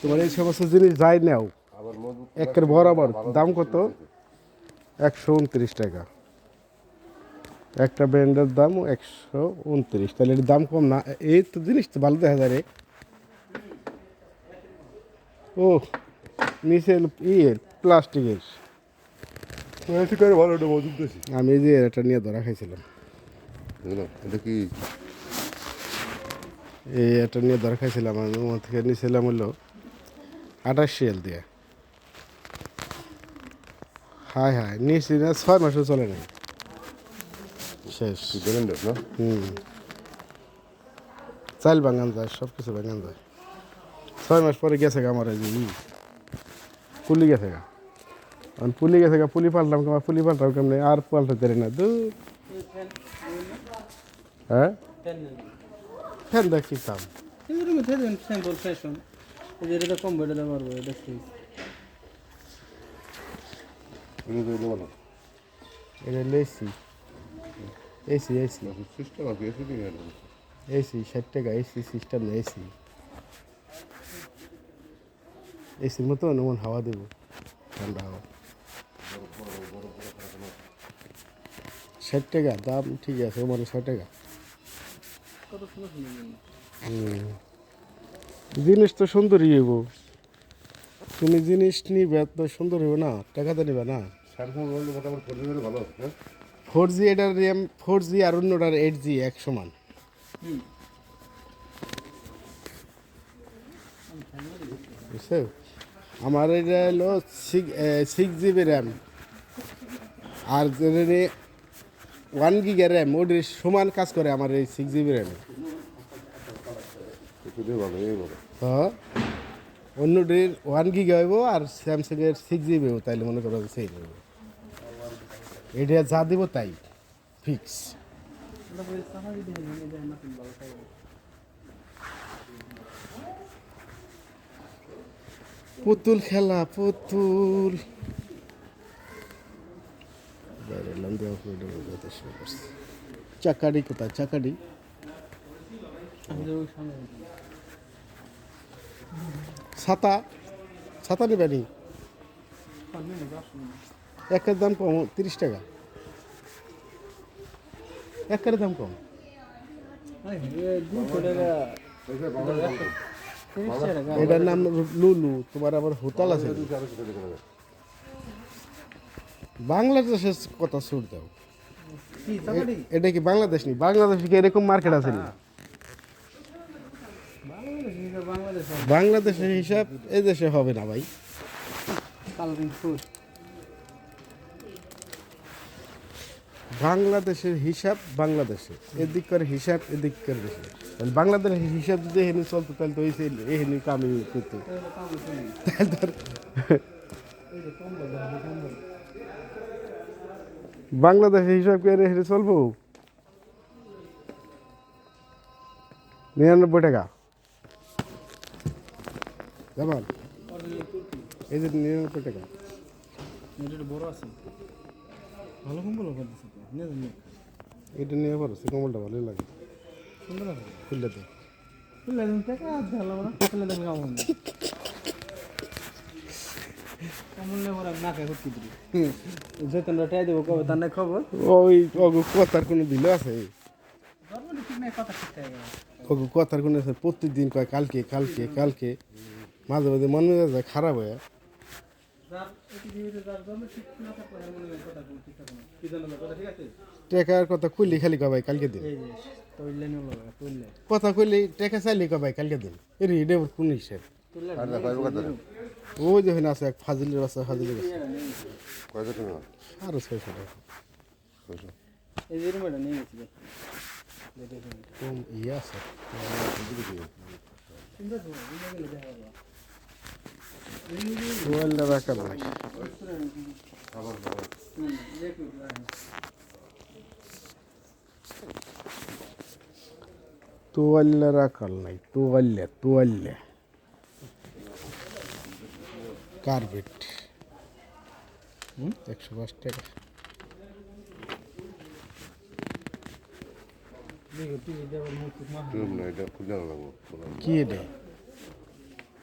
তোমার এই সমস্ত জিনিস যাই নাও একের বরাবর দাম কত 129 টাকা একটা ব্র্যান্ডের দাম 129 তাহলে এর দাম কম না এই তো জিনিস তো ভালো দেখা যায় রে ও নিচে প্লাস্টিকের ভালো মজুদ বেশি আমি এই যে এটা নিয়ে ধরা খাইছিলাম এটা কি এই এটা নিয়ে ধরা খাইছিলাম আমি ওর থেকে নিয়েছিলাম হলো 28 শিয়াল দিয়ে হায় হায় নিয়েছি না 6 মাসও চলে নাই শেষ ব্র্যান্ডের না চাল বাগান যায় সব কিছু বাগান যায় 6 মাস পরে গেছে গা আমার এই যে পুলি গেছে গা পুলি গেছে গা পুলি পাল্টাম কেমন পুলি পাল্টাম কেমন আর পাল্টাতে না দু হ্যাঁ ফ্যান দেখ কি কাম স্যাম্পল ফ্যাশন এটা কম বেড়ে পারবো এটা এটা এসি এসি এসি সিস্টেম আছে এসি দিয়ে এসি 60 টাকা এসি সিস্টেম না এসি এসির মতো এমন হাওয়া দেবো ঠান্ডা হাওয়া 60 টাকা দাম ঠিক আছে মানে 6 টাকা জিনিস তো সুন্দরই হইব তুমি জিনিস নিবে তো সুন্দর হইব না টাকা তো নিবে না স্যামসাং মোটামুটি ভালো হ্যাঁ 4G এটার র্যাম 4G আর অন্যটার 8G এক সমান বুঝছো আমার এটা হলো 6GB র্যাম আর 1 GB র্যাম ওদের সমান কাজ করে আমার এই 6GB র্যামে ভালো এই ভালো হ্যাঁ অন্যটির 1 GB হইব আর স্যামসাংয়ের 6GB হইব তাইলে মনে করো সেই হইব এটা যা দিব তাই ফিক্স পুতুল খেলা পুতুল চাকাডি কোথায় চাকাডি ছাতা ছাতা নেবেনি একের দাম কম 30 টাকা একের দাম কম এটার নাম লুলু তোমার আবার হোটেল আছে বাংলাদেশের কথা শুট দাও এটা কি বাংলাদেশ নি বাংলাদেশে কি এরকম মার্কেট আছে না বাংলাদেশের হিসাব এই দেশে হবে না ভাই বাংলাদেশের হিসাব বাংলাদেশে এদিক করে হিসাব এদিক করে দেশে তাহলে বাংলাদেশের হিসাব যদি এখানে চলতো তাহলে তো এখানে কামি করতো বাংলাদেশের হিসাব করে এখানে চলবো 99 টাকা জামাল এই যে 99 টাকা বড় আছে ভালো কম্বল করতেছে এটা নিয়ে পারো সে কমলটা ভালোই লাগে সুন্দর লাগে খুললে তো খুললে দিন টাকা ভালো না খুললে দেন কেমন কমল নেই ওরা নাকে হচ্ছে দিবি যেতন টাই দেবো কবে তার নাই খবর ওই কথার কোনো দিল আছে নরমালি ঠিক নাই কথা ঠিক থাকে কথার কোনো আছে প্রত্যেকদিন কয় কালকে কালকে কালকে মাঝে মাঝে মন মেজাজ যায় খারাপ হয়ে টেকার কথা খুললি খালি কবাই কালকে দিন কথা খুললি টেকা চাইলি কবাই কালকে দিন এর এটা কোন হিসেব ওই যখন আছে এক ফাজিলের বাচ্চা ফাজিলের বাচ্চা আরো 600 টাকা কম ইয়ে আছে মোবাইলটা রাখার নাই তোয়াল্লা রাখার নাই তোয়াল্লা তোয়াল্লা কার্পেট 105 টাকা এটা খুলে লাগবো কি এটা